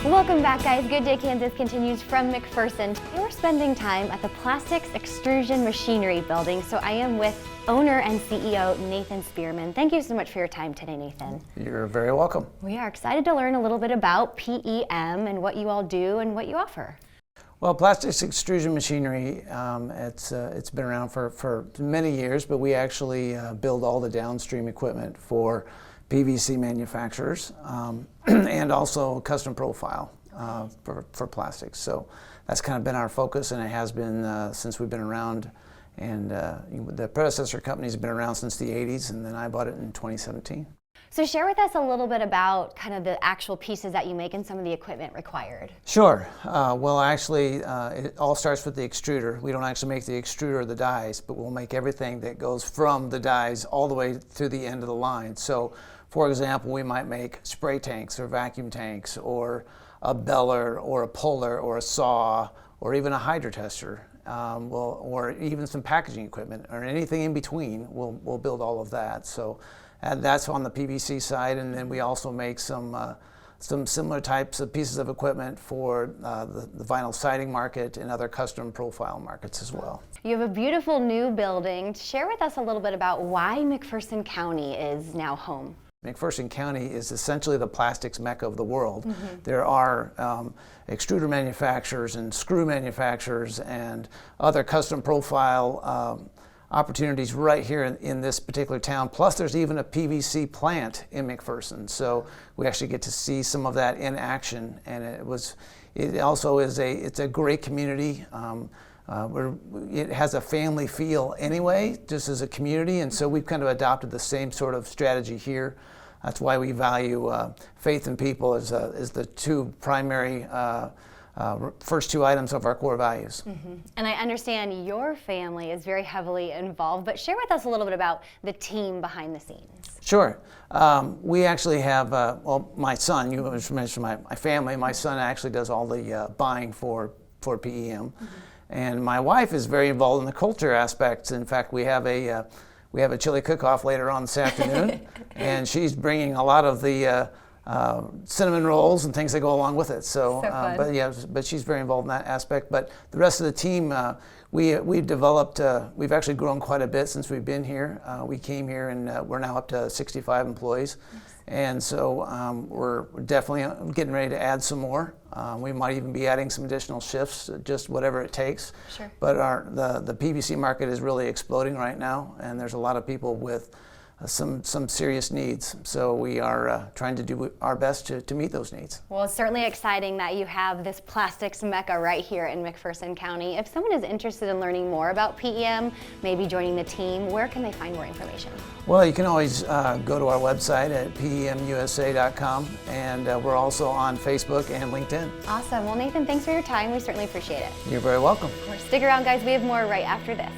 Welcome back, guys. Good Day Kansas continues from McPherson. We're spending time at the Plastics Extrusion Machinery building, so I am with owner and CEO Nathan Spearman. Thank you so much for your time today, Nathan. You're very welcome. We are excited to learn a little bit about PEM and what you all do and what you offer. Well, Plastics Extrusion Machinery, it's been around for many years, but we actually build all the downstream equipment for PVC manufacturers and also custom profile for plastics. So that's kind of been our focus, and it has been since we've been around. And the predecessor company's been around since the 80s, and then I bought it in 2017. So share with us a little bit about kind of the actual pieces that you make and some of the equipment required. Sure. Well, actually, it all starts with the extruder. We don't actually make the extruder or the dies, but we'll make everything that goes from the dies all the way to the end of the line. So, for example, we might make spray tanks or vacuum tanks or a beller or a puller or a saw or even a hydro tester. Or even some packaging equipment or anything in between. We'll build all of that. So that's on the PVC side, and then we also make some similar types of pieces of equipment for the vinyl siding market and other custom profile markets as well. You have a beautiful new building. Share with us a little bit about why McPherson County is now home. McPherson County is essentially the plastics mecca of the world. There are extruder manufacturers and screw manufacturers and other custom profile opportunities right here in this particular town. Plus there's even a PVC plant in McPherson. So we actually get to see some of that in action, and it also is it's a great community. It has a family feel anyway, just as a community, and so we've kind of adopted the same sort of strategy here. That's why we value faith in people as the two primary first two items of our core values. And I understand your family is very heavily involved, but share with us a little bit about the team behind the scenes. Sure. We actually have, well, my son, you mentioned my family, my son actually does all the buying for PEM. And my wife is very involved in the culture aspects. In fact, we have a chili cook-off later on this afternoon, and she's bringing a lot of the cinnamon rolls and things that go along with it. So but she's very involved in that aspect. But the rest of the team, we've developed, we've actually grown quite a bit since we've been here. We came here, and we're now up to 65 employees. And so we're definitely getting ready to add some more. We might even be adding some additional shifts, just whatever it takes. Sure. But the PVC market is really exploding right now, and there's a lot of people with some serious needs. So we are trying to do our best to meet those needs. Well, it's certainly exciting that you have this plastics mecca right here in McPherson County. If someone is interested in learning more about PEM, maybe joining the team, where can they find more information? Well, you can always go to our website at pemusa.com, and we're also on Facebook and LinkedIn. Awesome. Well, Nathan, thanks for your time. We certainly appreciate it. You're very welcome. Stick around, guys. We have more right after this.